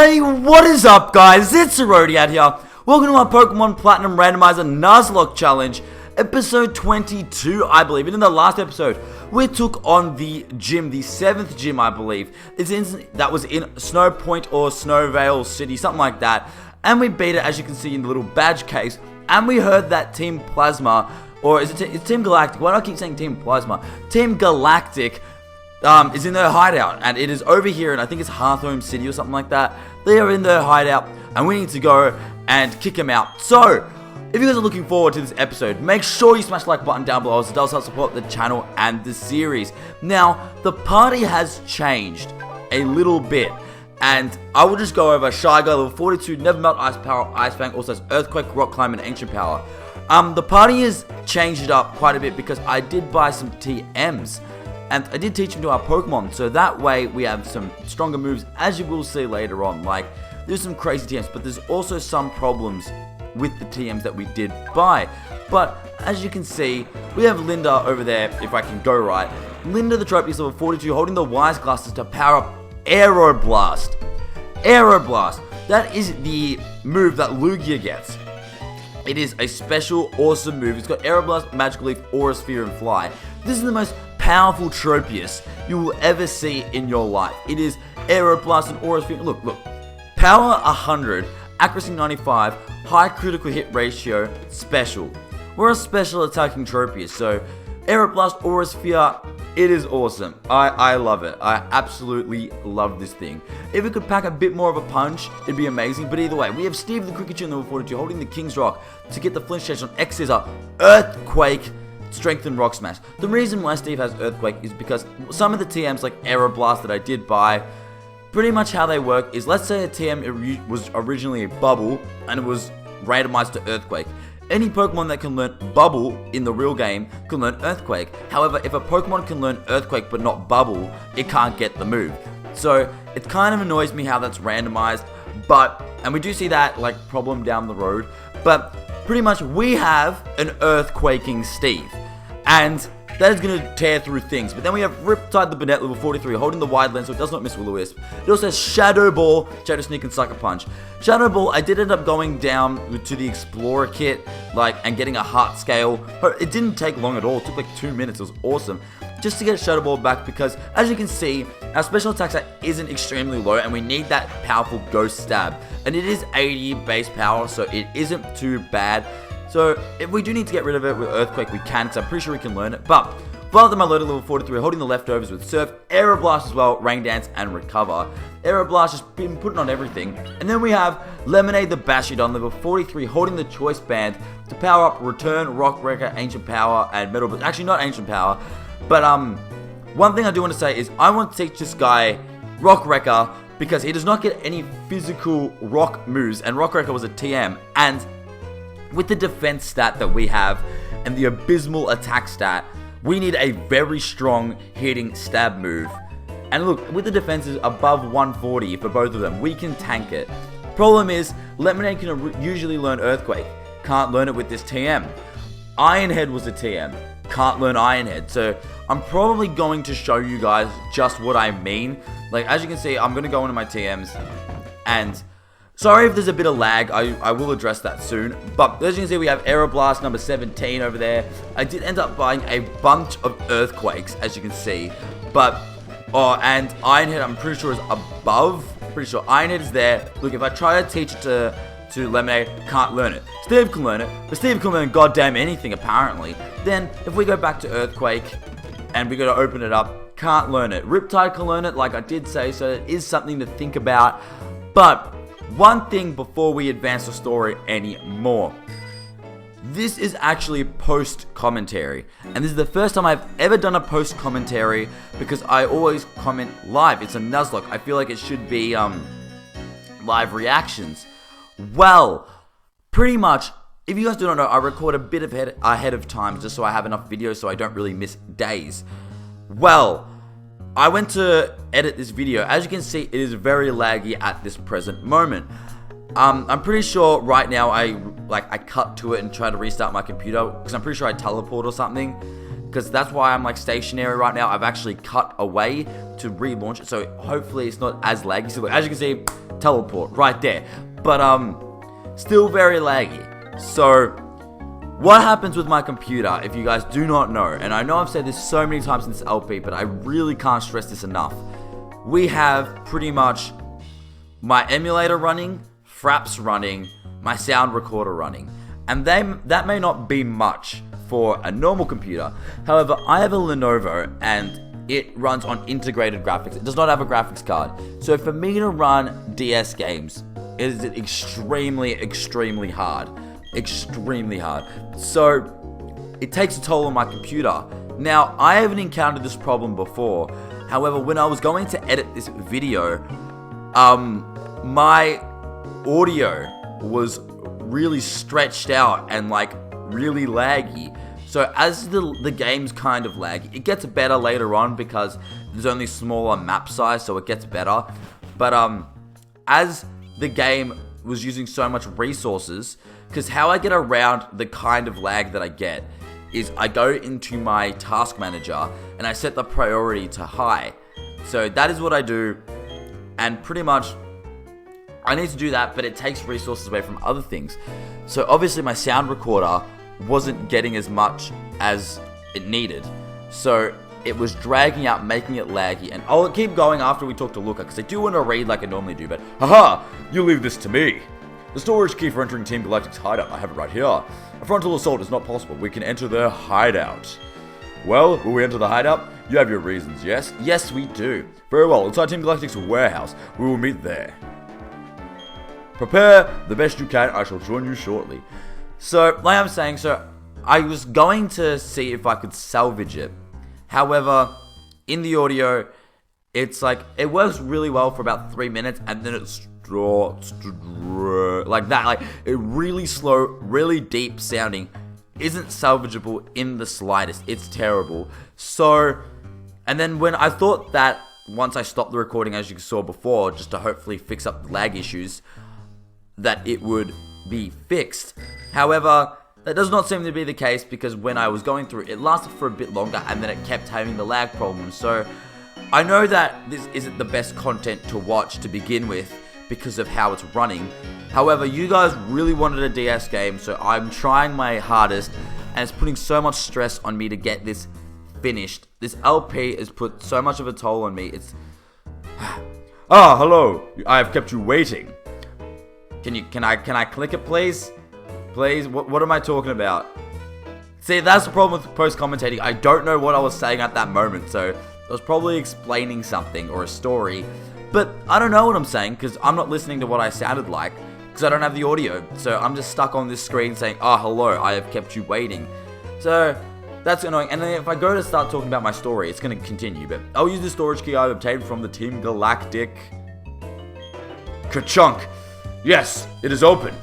Hey, what is up, guys? It's Arodiad here. Welcome to our Pokemon Platinum Randomizer Nuzlocke Challenge, episode 22, I believe. And in the last episode, we took on the gym, the 7th gym, I believe. That was in Snow Point or Snowvale City, something like that. And we beat it, as you can see in the little badge case. And we heard that Team Plasma, or is it it's Team Galactic? Why do I keep saying Team Plasma? Team Galactic is in their hideout, and it is over here, and I think it's Hearthome City or something like that. They are in their hideout, and we need to go and kick them out. So, if you guys are looking forward to this episode, make sure you smash the like button down below, as it does help support the channel and the series. Now, the party has changed a little bit, and I will just go over Shy Guy, level 42, Never Melt, Ice Power, Ice Fang, also has Earthquake, Rock Climb, and Ancient Power. The party has changed it up quite a bit because I did buy some TMs. And I did teach them to our Pokemon, so that way we have some stronger moves, as you will see later on. Like, there's some crazy TMs, but there's also some problems with the TMs that we did buy. But, as you can see, we have Linda over there, if I can go right. Linda the Tropius level 42, holding the Wise Glasses to power up Aeroblast. Aeroblast. That is the move that Lugia gets. It is a special, awesome move. It's got Aeroblast, Magical Leaf, Aura Sphere, and Fly. This is the most powerful Tropius you will ever see in your life. It is Aeroblast and Aura Sphere. Look. Power 100, accuracy 95, high critical hit ratio, special. We're a special attacking Tropius, so Aeroblast, Aura Sphere, it is awesome. I love it. I absolutely love this thing. If it could pack a bit more of a punch, it'd be amazing. But either way, we have Steve the Cricket level 42 holding the King's Rock to get the flinch stage on X Scissor, Earthquake, Strength and Rock Smash. The reason why Steve has Earthquake is because some of the TMs like Aeroblast that I did buy, pretty much how they work is, let's say a TM was originally a Bubble and it was randomized to Earthquake. Any Pokemon that can learn Bubble in the real game can learn Earthquake. However, if a Pokemon can learn Earthquake but not Bubble, it can't get the move. So it kind of annoys me how that's randomized, and we do see that like problem down the road, but pretty much we have an Earthquaking Steve, and that is going to tear through things. But then we have Riptide the Banette level 43 holding the Wide Lens, so it does not miss Will-O-Wisp. It also has Shadow Ball, Shadow Sneak, and Sucker Punch. Shadow Ball, I did end up going down to the Explorer kit, and getting a heart scale. It didn't take long at all. It took like 2 minutes. It was awesome. Just to get Shadow Ball back, because as you can see, our special attack stat isn't extremely low, and we need that powerful Ghost Stab. And it is 80 base power, so it isn't too bad. So if we do need to get rid of it with Earthquake, we can, because I'm pretty sure we can learn it. But rather than my loaded level 43, holding the leftovers with Surf, Aeroblast as well, Rain Dance, and Recover. Aeroblast has been putting on everything. And then we have Lemonade the Bastiodon, level 43, holding the Choice Band to power up Return, Rock Wrecker, Ancient Power, and Metal. But actually, not Ancient Power. But one thing I do want to say is I want to teach this guy Rock Wrecker because he does not get any physical rock moves, and Rock Wrecker was a TM. And with the defense stat that we have and the abysmal attack stat, we need a very strong hitting stab move. And look, with the defenses above 140 for both of them, we can tank it. Problem is, Lemonade can usually learn Earthquake. Can't learn it with this TM. Ironhead was a TM. Can't learn Ironhead. So I'm probably going to show you guys just what I mean. Like, as you can see, I'm going to go into my TMs. And sorry if there's a bit of lag, I will address that soon. But as you can see, we have Aeroblast number 17 over there. I did end up buying a bunch of Earthquakes, as you can see. But, and Ironhead I'm pretty sure is above. Pretty sure Ironhead is there. Look, if I try to teach it to Lemonade, can't learn it. Steve can learn it, but Steve can learn goddamn anything apparently. Then, if we go back to Earthquake, and we go to open it up, can't learn it. Riptide can learn it, like I did say, so it is something to think about. But one thing before we advance the story anymore. This is actually post-commentary. And this is the first time I've ever done a post-commentary because I always comment live. It's a Nuzlocke. I feel like it should be live reactions. Well, pretty much, if you guys do not know, I record a bit ahead of time just so I have enough videos so I don't really miss days. Well, I went to edit this video. As you can see, it is very laggy at this present moment. I'm pretty sure right now I cut to it and try to restart my computer because I'm pretty sure I teleport or something. because that's why I'm like stationary right now. I've actually cut away to relaunch it, so hopefully it's not as laggy. So as you can see, teleport right there, but still very laggy. So what happens with my computer, if you guys do not know, and I know I've said this so many times in this LP, but I really can't stress this enough. We have pretty much my emulator running, Fraps running, my sound recorder running, and that may not be much for a normal computer. However, I have a Lenovo and it runs on integrated graphics. It does not have a graphics card. So for me to run DS games, it is extremely hard. Extremely hard. So it takes a toll on my computer. Now, I haven't encountered this problem before. However, when I was going to edit this video, my audio was really stretched out and like really laggy. So as the game's kind of laggy, it gets better later on because there's only smaller map size, so it gets better. But as the game was using so much resources, because how I get around the kind of lag that I get is I go into my task manager and I set the priority to high. So that is what I do, and pretty much I need to do that, but it takes resources away from other things. So obviously my sound recorder wasn't getting as much as it needed. So it was dragging out, making it laggy. And I'll keep going after we talk to Luca, because I do want to read like I normally do, but haha, you leave this to me. The storage key for entering Team Galactic's hideout, I have it right here. A frontal assault is not possible. We can enter their hideout. Well, will we enter the hideout? You have your reasons, yes? Yes, we do. Very well, inside Team Galactic's warehouse. We will meet there. Prepare the best you can. I shall join you shortly. So, like I'm saying, I was going to see if I could salvage it. However, in the audio, it's like, it works really well for about 3 minutes, and then it starts to like that. Like, it really slow, really deep sounding isn't salvageable in the slightest. It's terrible. So, and then when I thought that once I stopped the recording, as you saw before, just to hopefully fix up the lag issues, that it would be fixed. However, that does not seem to be the case, because when I was going through it lasted for a bit longer and then it kept having the lag problem. So I know that this isn't the best content to watch to begin with because of how it's running. However, you guys really wanted a DS game, so I'm trying my hardest, and it's putting so much stress on me to get this finished. This LP has put so much of a toll on me. It's ah, hello. I have kept you waiting. Can I click it, please? Please? What am I talking about? See, that's the problem with post-commentating. I don't know what I was saying at that moment, so I was probably explaining something or a story, but I don't know what I'm saying because I'm not listening to what I sounded like because I don't have the audio. So I'm just stuck on this screen saying, "Oh, hello, I have kept you waiting." So that's annoying. And then if I go to start talking about my story, it's going to continue, but I'll use the storage key I've obtained from the Team Galactic. Ka-chunk! Yes, it is open.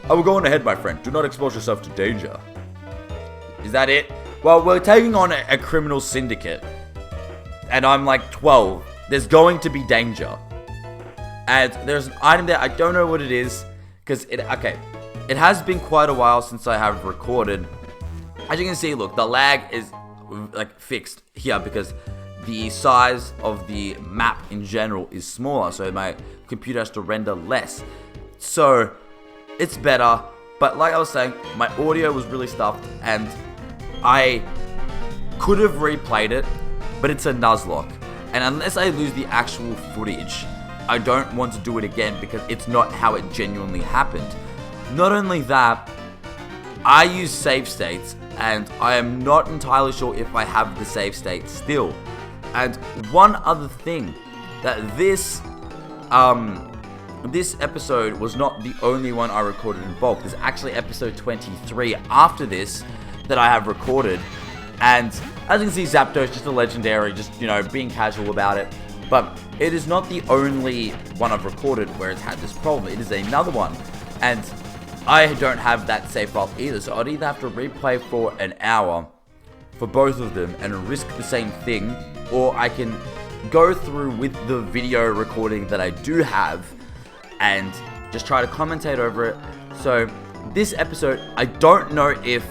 I will go on ahead, my friend. Do not expose yourself to danger. Is that it? Well, we're taking on a criminal syndicate, and I'm like 12. There's going to be danger. And there's an item there. I don't know what it is, because it has been quite a while since I have recorded. As you can see, look, the lag is like fixed here because the size of the map in general is smaller, so my computer has to render less. So it's better, but like I was saying, my audio was really stuffed, and I could have replayed it, but it's a Nuzlocke, and unless I lose the actual footage, I don't want to do it again because it's not how it genuinely happened. Not only that, I use save states, and I am not entirely sure if I have the save state still. And one other thing, that this episode was not the only one I recorded in bulk. There's actually episode 23 after this that I have recorded. And as you can see, Zapdos, just a legendary, just, you know, being casual about it. But it is not the only one I've recorded where it's had this problem. It is another one. And I don't have that save file either. So I'd either have to replay for an hour for both of them and risk the same thing, or I can go through with the video recording that I do have and just try to commentate over it. So this episode, I don't know if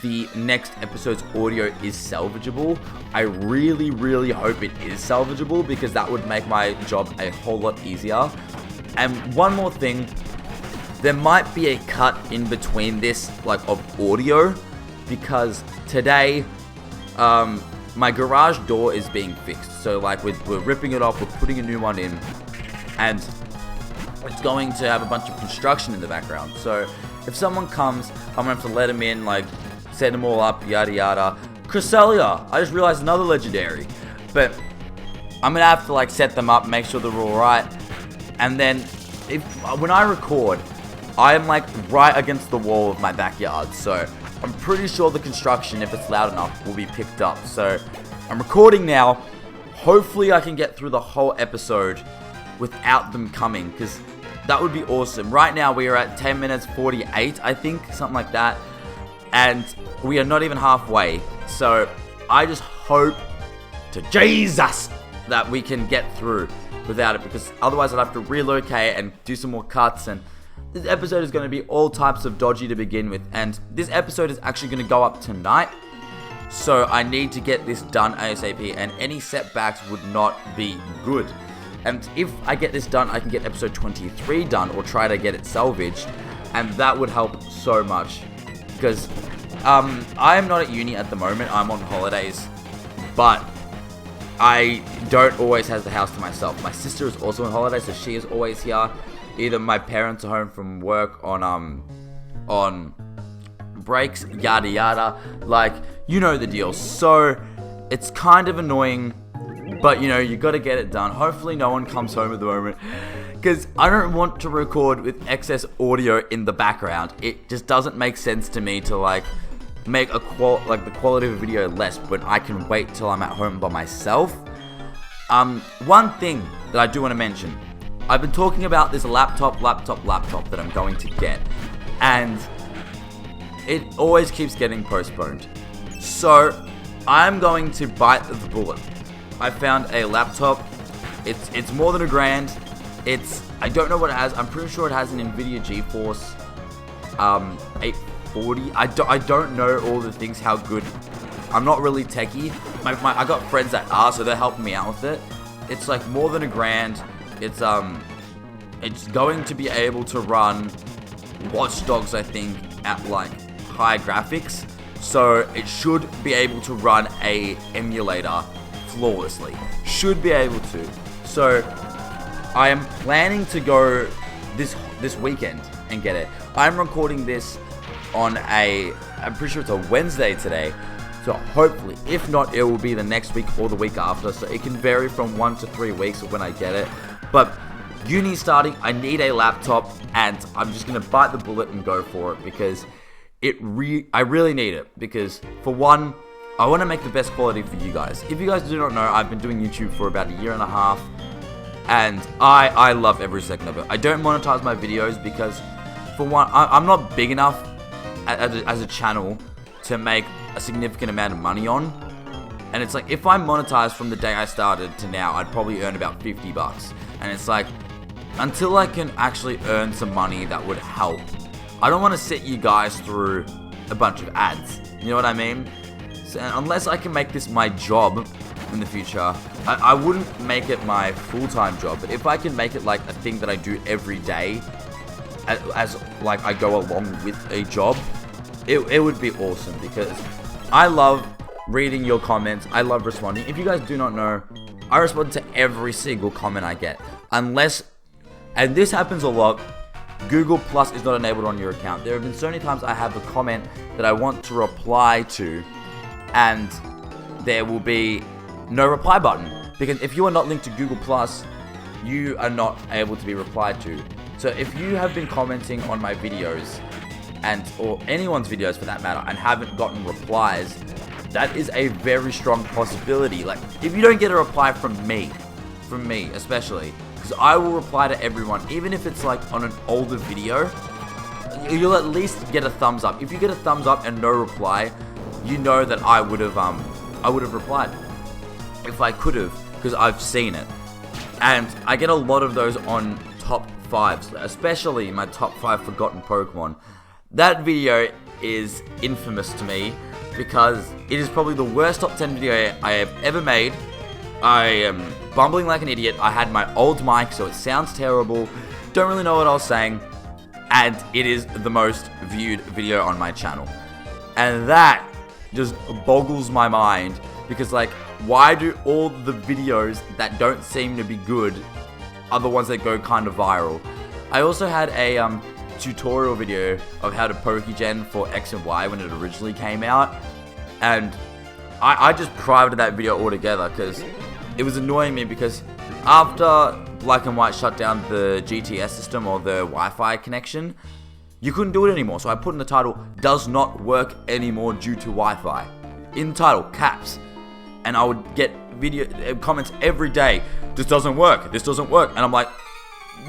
the next episode's audio is salvageable. I really, really hope it is salvageable, because that would make my job a whole lot easier. And one more thing, there might be a cut in between this, like, of audio, because today, my garage door is being fixed. So, like, we're ripping it off, we're putting a new one in, and it's going to have a bunch of construction in the background. So, if someone comes, I'm going to have to let them in, like, set them all up, yada yada. Cresselia, I just realized another legendary. But I'm going to have to, like, set them up, make sure they're alright. And then, when I record, I am, like, right against the wall of my backyard. So, I'm pretty sure the construction, if it's loud enough, will be picked up. So, I'm recording now. Hopefully, I can get through the whole episode without them coming, because that would be awesome. Right now, we are at 10 minutes 48, I think, something like that. And we are not even halfway. So, I just hope to Jesus that we can get through without it, because otherwise I'd have to relocate and do some more cuts, and this episode is going to be all types of dodgy to begin with, and this episode is actually going to go up tonight, so I need to get this done ASAP, and any setbacks would not be good. And if I get this done, I can get episode 23 done, or try to get it salvaged, and that would help so much, because I am not at uni at the moment, I'm on holidays, but I don't always have the house to myself. My sister is also on holiday, so she is always here. Either my parents are home from work on breaks, yada yada. Like, you know the deal. So, it's kind of annoying, but you know, you gotta get it done. Hopefully no one comes home at the moment, because I don't want to record with excess audio in the background. It just doesn't make sense to me to, like, make the quality of a video less when I can wait till I'm at home by myself. One thing that I do want to mention, I've been talking about this laptop that I'm going to get, and it always keeps getting postponed. So, I'm going to bite the bullet. I found a laptop. It's more than $1,000. I don't know what it has. I'm pretty sure it has an NVIDIA GeForce 840. I don't know all the things, how good. I'm not really techie. I got friends that are, so they're helping me out with it. It's like more than $1,000. It's going to be able to run Watch Dogs, I think, at like high graphics. So it should be able to run a emulator flawlessly. Should be able to. So I am planning to go this weekend and get it. I'm recording this on I'm pretty sure it's a Wednesday today. So hopefully, if not, it will be the next week or the week after. So it can vary from 1 to 3 weeks of when I get it. But uni starting, I need a laptop, and I'm just going to bite the bullet and go for it, because I really need it. Because for one, I want to make the best quality for you guys. If you guys do not know, I've been doing YouTube for about 1.5 years, and I love every second of it. I don't monetize my videos because, for one, I'm not big enough as a channel to make a significant amount of money on. And it's like, if I monetize from the day I started to now, I'd probably earn about $50. And it's like, until I can actually earn some money that would help, I don't want to sit you guys through a bunch of ads. You know what I mean? So, unless I can make this my job in the future, I wouldn't make it my full-time job. But if I can make it like a thing that I do every day, as like I go along with a job, it would be awesome, because I love reading your comments. I love responding. If you guys do not know, I respond to every single comment I get. Unless, and this happens a lot, Google Plus is not enabled on your account. There have been so many times I have a comment that I want to reply to, and there will be no reply button. Because if you are not linked to Google Plus, you are not able to be replied to. So if you have been commenting on my videos, or anyone's videos for that matter, and haven't gotten replies, that is a very strong possibility. Like, if you don't get a reply from me especially, because I will reply to everyone, even if it's like on an older video, you'll at least get a thumbs up. If you get a thumbs up and no reply, you know that I would have replied if I could have, because I've seen it. And I get a lot of those on top 5s, especially my top 5 forgotten Pokemon. That video is infamous to me because it is probably the worst top 10 video I have ever made. I am bumbling like an idiot. I had my old mic, so it sounds terrible. Don't really know what I was saying. And it is the most viewed video on my channel. And that just boggles my mind because, like, why do all the videos that don't seem to be good are the ones that go kind of viral? I also had a tutorial video of how to Pokegen for X and Y when it originally came out, and I just private that video altogether because it was annoying me because after Black and White shut down the GTS system or the Wi-Fi connection, you couldn't do it anymore. So I put in the title, does not work anymore due to Wi-Fi. In the title, caps. And I would get video comments every day. This doesn't work. This doesn't work. And I'm like,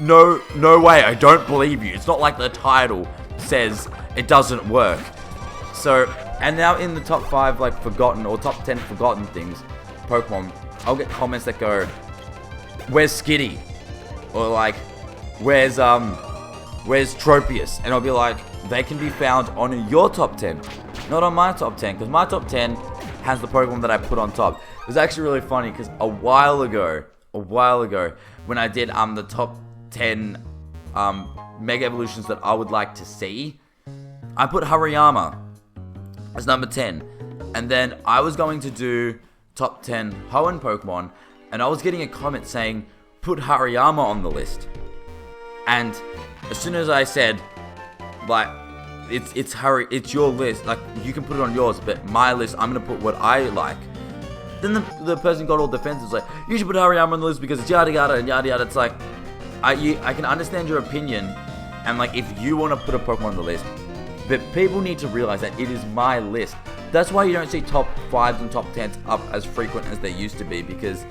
no way. I don't believe you. It's not like the title says it doesn't work. So, and now in the top 5 like forgotten or top 10 forgotten things, Pokemon, I'll get comments that go, where's Skitty? Or like, where's Tropius? And I'll be like, they can be found on your top 10, not on my top 10, because my top 10 has the Pokemon that I put on top. It was actually really funny because a while ago, when I did the top 10 Mega Evolutions that I would like to see, I put Hariyama as number 10. And then I was going to do top 10 Hoenn Pokemon, and I was getting a comment saying, put Hariyama on the list. And as soon as I said, like, it's your list, like, you can put it on yours, but my list, I'm gonna put what I like. Then the person got all defensive, like, you should put Hariyama on the list because it's yada yada and yada yada. It's like, I can understand your opinion, and like, if you want to put a Pokemon on the list, but people need to realize that it is my list. That's why you don't see top 5s and top 10s up as frequent as they used to be, because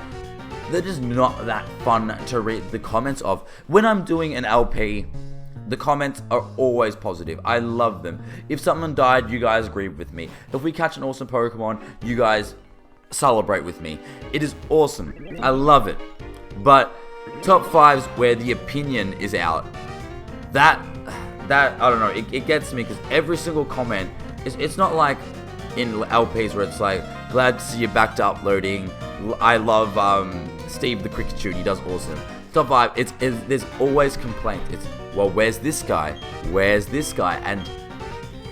they're just not that fun to read the comments of. When I'm doing an LP, the comments are always positive. I love them. If someone died, you guys agree with me. If we catch an awesome Pokemon, you guys celebrate with me. It is awesome. I love it. But top 5s where the opinion is out, that I don't know, it gets me because every single comment, it's not like in LPs where it's like, glad to see you back to uploading, I love Steve the Cricket Shoot, he does awesome. Top 5, there's always complaints. It's, well, where's this guy? Where's this guy? And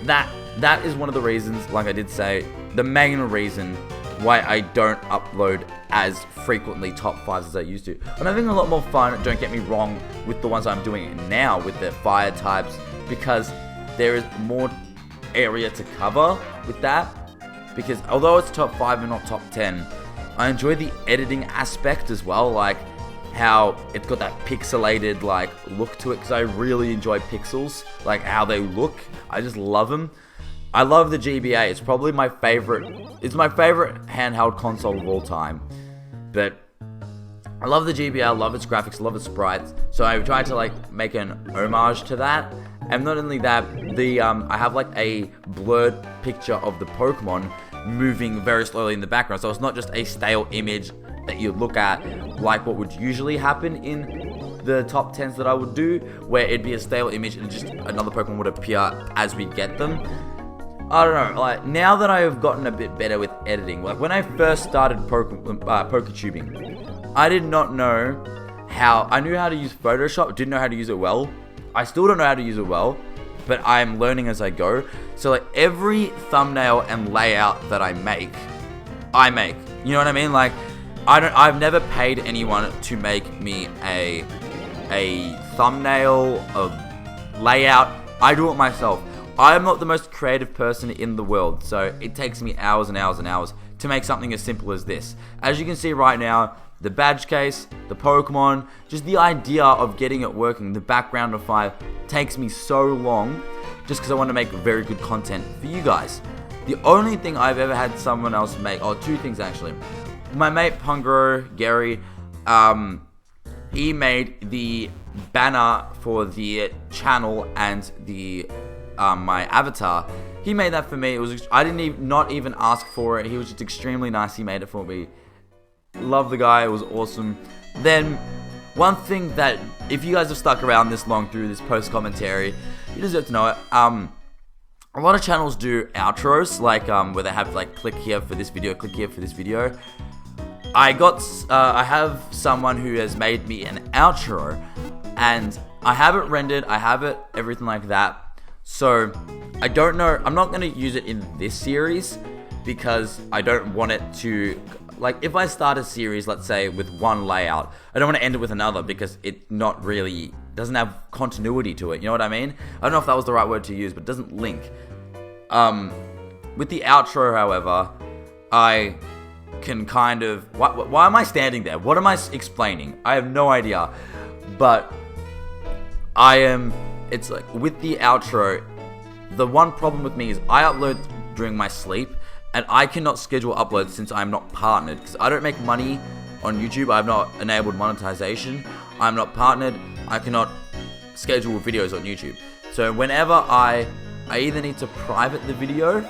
that is one of the reasons, like I did say, the main reason why I don't upload as frequently top 5s as I used to. I'm having a lot more fun, don't get me wrong, with the ones I'm doing now with the fire types, because there is more area to cover with that. Because although it's top 5 and not top 10, I enjoy the editing aspect as well, like how it's got that pixelated like look to it, because I really enjoy pixels, like how they look. I just love them. I love the GBA. It's probably my favorite. It's my favorite handheld console of all time. But I love the GBA. I love its graphics. I love its sprites. So I tried to like make an homage to that. And not only that, I have like a blurred picture of the Pokemon moving very slowly in the background. So it's not just a stale image that you look at like what would usually happen in the top 10s that I would do, where it'd be a stale image and just another Pokemon would appear as we get them. I don't know, like, now that I have gotten a bit better with editing, like, when I first started Poketubing, I did not know I knew how to use Photoshop, didn't know how to use it well. I still don't know how to use it well, but I'm learning as I go. So, like, every thumbnail and layout that I make. You know what I mean? Like, I've never paid anyone to make me a thumbnail, a layout. I do it myself. I'm not the most creative person in the world, so it takes me hours and hours and hours to make something as simple as this. As you can see right now, the badge case, the Pokemon, just the idea of getting it working, the background of fire, takes me so long just because I want to make very good content for you guys. The only thing I've ever had someone else make, two things actually. My mate Pungro, Gary, he made the banner for the channel and the my avatar. He made that for me. It was I didn't not even ask for it. He was just extremely nice. He made it for me. Love the guy. It was awesome. Then one thing that, if you guys have stuck around this long through this post commentary, you deserve to know it. a lot of channels do outros, like where they have like click here for this video, click here for this video. I have someone who has made me an outro, and I have it rendered, I have it, everything like that. So I don't know, I'm not going to use it in this series because I don't want it to, like, if I start a series, let's say, with one layout, I don't want to end it with another because it not really doesn't have continuity to it, you know what I mean? I don't know if that was the right word to use, but it doesn't link. With the outro, however, I can kind of, why am I standing there? What am I explaining? I have no idea, but it's like, with the outro, the one problem with me is I upload during my sleep, and I cannot schedule uploads since I'm not partnered, because I don't make money on YouTube. I've not enabled monetization. I'm not partnered. I cannot schedule videos on YouTube. So whenever I either need to private the video,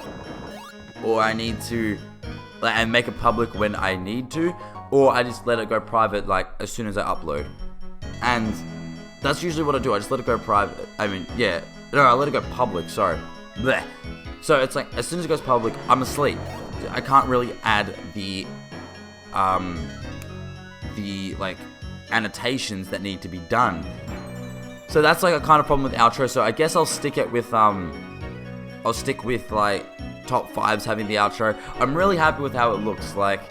or I need to and make it public when I need to, or I just let it go private like as soon as I upload. And that's usually what I do. I just let it go private. I mean, yeah. No, I let it go public, sorry. Blech. So it's like, as soon as it goes public, I'm asleep. I can't really add the like annotations that need to be done. So that's like a kind of problem with outro. So I guess I'll stick it with like top 5s having the outro. I'm really happy with how it looks. Like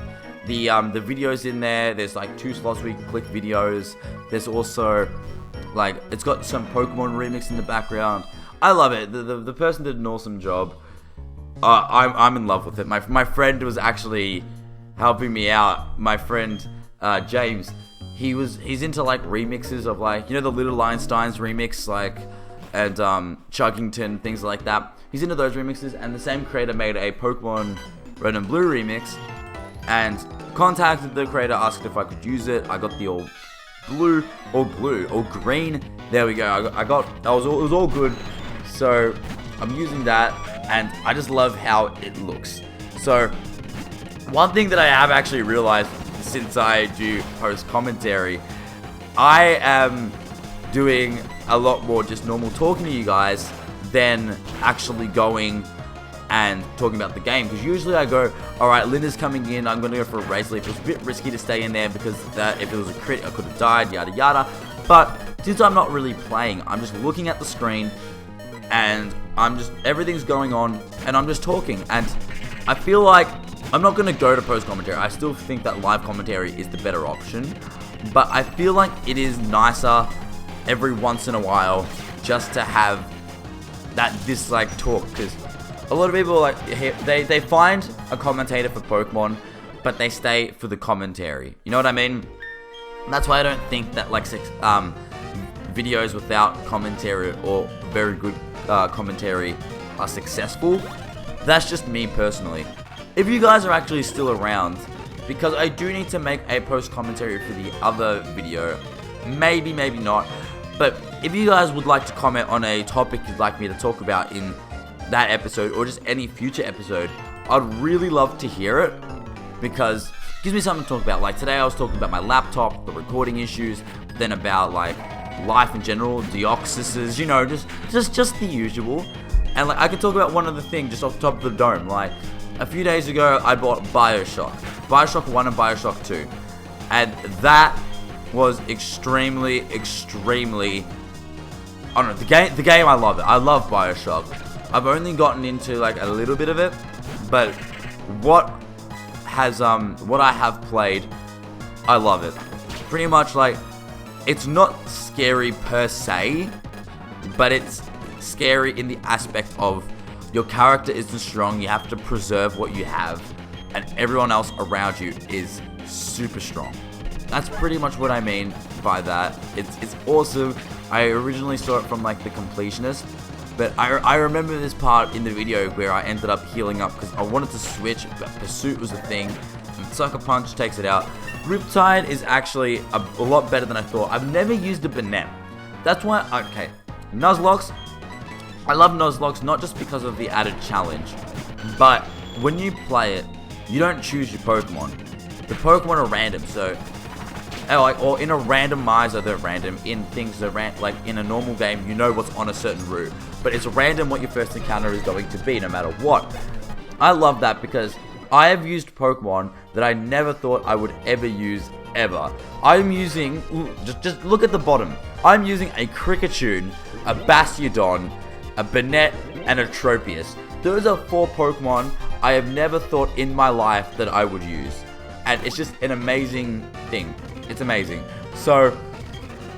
the videos in there, there's like 2 slots where you can click videos. There's also like, it's got some Pokemon remix in the background. I love it. The person did an awesome job. I'm in love with it. My friend was actually helping me out. My friend James, he's into like remixes of, like, you know, the Little Einsteins remix, like, and Chuggington, things like that. He's into those remixes, and the same creator made a Pokemon Red and Blue remix, and contacted the creator, asked if I could use it. I got the all green. There we go. It was all good. So I'm using that, and I just love how it looks. So one thing that I have actually realized since I do post commentary, I am doing a lot more just normal talking to you guys than actually going and talking about the game. Because usually I go, alright, Linda's coming in, I'm going to go for a race leap. It's a bit risky to stay in there because if it was a crit, I could have died, yada yada. But since I'm not really playing, I'm just looking at the screen, and everything's going on, and I'm just talking. And I feel like I'm not going to go to post commentary. I still think that live commentary is the better option, but I feel like it is nicer every once in a while just to have this like talk, because a lot of people like they find a commentator for Pokemon, but they stay for the commentary. You know what I mean? And that's why I don't think that like videos without commentary or very good commentary are successful. That's just me personally. If you guys are actually still around, because I do need to make a post commentary for the other video, maybe not, but if you guys would like to comment on a topic you'd like me to talk about in that episode, or just any future episode, I'd really love to hear it, because it gives me something to talk about. Like today I was talking about my laptop, the recording issues, then about like life in general, deoxyses, you know, just the usual. And like I could talk about one other thing just off the top of the dome. Like a few days ago I bought Bioshock 1 and Bioshock 2, and that was extremely, I don't know, the game I love it. I love Bioshock. I've only gotten into like a little bit of it, but what I have played, I love it. Pretty much, like, it's not scary per se, but it's scary in the aspect of your character isn't strong, you have to preserve what you have, and everyone else around you is super strong. That's pretty much what I mean by that. It's awesome. I originally saw it from like the completionist, but I remember this part in the video where I ended up healing up because I wanted to switch, but Pursuit was the thing, and Sucker Punch takes it out. Riptide is actually a lot better than I thought. I've never used a Banette. That's why, okay, Nuzlocke, I love Nuzlocke not just because of the added challenge, but when you play it, you don't choose your Pokemon. The Pokemon are random, so or in a randomizer, they're random. In things that like in a normal game, you know what's on a certain route, but it's random what your first encounter is going to be, no matter what. I love that because I have used Pokemon that I never thought I would ever use ever. I'm using, just look at the bottom. I'm using a Kricketune, a Bastiodon, a Banette, and a Tropius. Those are 4 Pokemon I have never thought in my life that I would use. And it's just an amazing thing. It's amazing. So,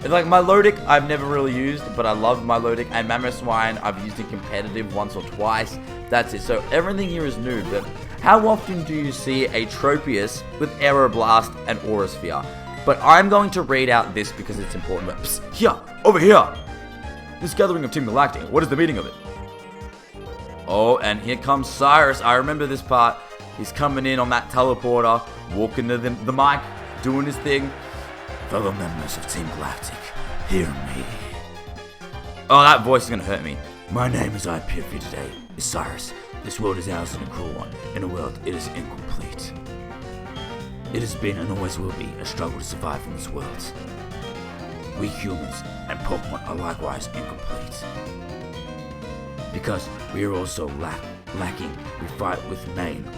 like Milotic, I've never really used, but I love Milotic. And Mamoswine, I've used it competitive once or twice. That's it. So everything here is new. But how often do you see a Tropius with Aeroblast and Aura Sphere? But I'm going to read out this because it's important. But psst, here, over here. This gathering of Team Galactic. What is the meaning of it? Oh, and here comes Cyrus. I remember this part. He's coming in on that teleporter, walking to the mic, doing his thing. Fellow members of Team Galactic, hear me. Oh, that voice is going to hurt me. My name, as I appear for you today, is Cyrus. This world is ours and a cruel one. In a world, it is incomplete. It has been and always will be a struggle to survive in this world. We humans and Pokemon are likewise incomplete. Because we are also lacking, we fight with maim.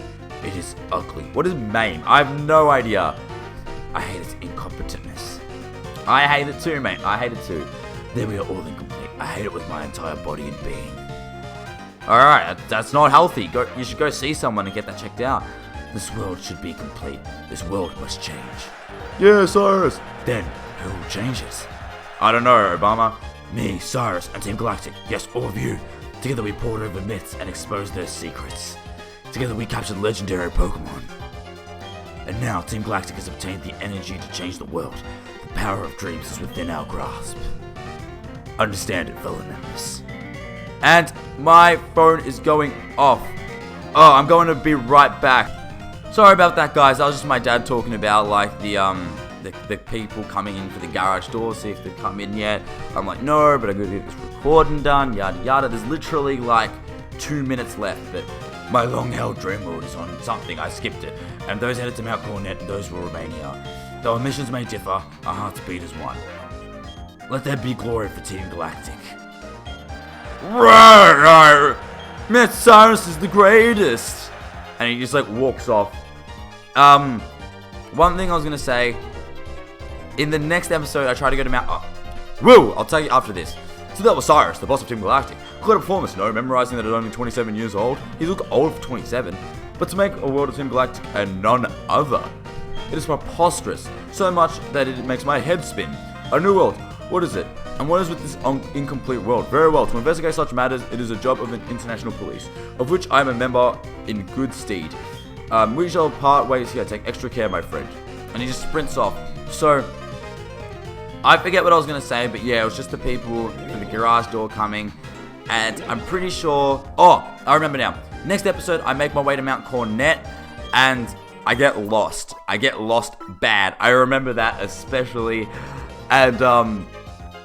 It is ugly. What is maim? I have no idea. I hate its incompetentness. I hate it too, mate. I hate it too. Then we are all incomplete. I hate it with my entire body and being. Alright, that's not healthy. You should go see someone and get that checked out. This world should be complete. This world must change. Yeah, Cyrus. Then, who will change it? I don't know, Obama. Me, Cyrus, and Team Galactic. Yes, all of you. Together we poured over myths and exposed their secrets. Together we captured legendary Pokemon. And now Team Galactic has obtained the energy to change the world. The power of dreams is within our grasp. Understand it, fellow members. And my phone is going off. Oh, I'm going to be right back. Sorry about that, guys. That was just my dad talking about like the people coming in for the garage door, see if they've come in yet. I'm like, no, but I'm going to get this recording done, yada yada. There's literally like 2 minutes left, but my long-held dream world is on something. I skipped it. And those headed to Mount Cornet, those will remain here. Though our missions may differ, our hearts beat as one. Let there be glory for Team Galactic. Right. Miss Cyrus is the greatest. And he just like walks off. One thing I was going to say. In the next episode, I try to go to Mount... Woo! I'll tell you after this. So that was Cyrus, the boss of Team Galactic. Quite a performance, no? Memorizing that at only 27 years old. He looked old for 27. But to make a world of Team Galactic and none other. It is preposterous. So much that it makes my head spin. A new world. What is it? And what is with this incomplete world? Very well. To investigate such matters, it is a job of an international police, of which I am a member in good stead. We shall part ways here. Take extra care, my friend. And he just sprints off. So... I forget what I was going to say, but yeah, it was just the people from the garage door coming, and I'm pretty sure... Oh, I remember now. Next episode, I make my way to Mount Cornet, and I get lost. I get lost bad. I remember that especially, and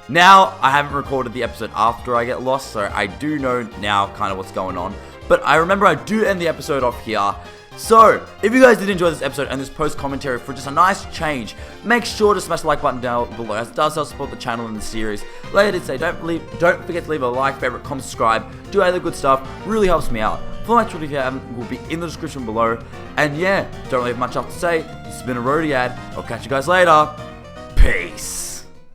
now I haven't recorded the episode after I get lost, so I do know now kind of what's going on, but I remember I do end the episode off here. So, if you guys did enjoy this episode and this post-commentary for just a nice change, make sure to smash the like button down below, as it does help support the channel and the series. Like I did say, don't forget to leave a like, favorite, comment, subscribe, do other good stuff, really helps me out. Follow my Twitter if you haven't, will be in the description below. And yeah, don't really have much else to say. This has been Arodiad. I'll catch you guys later. Peace.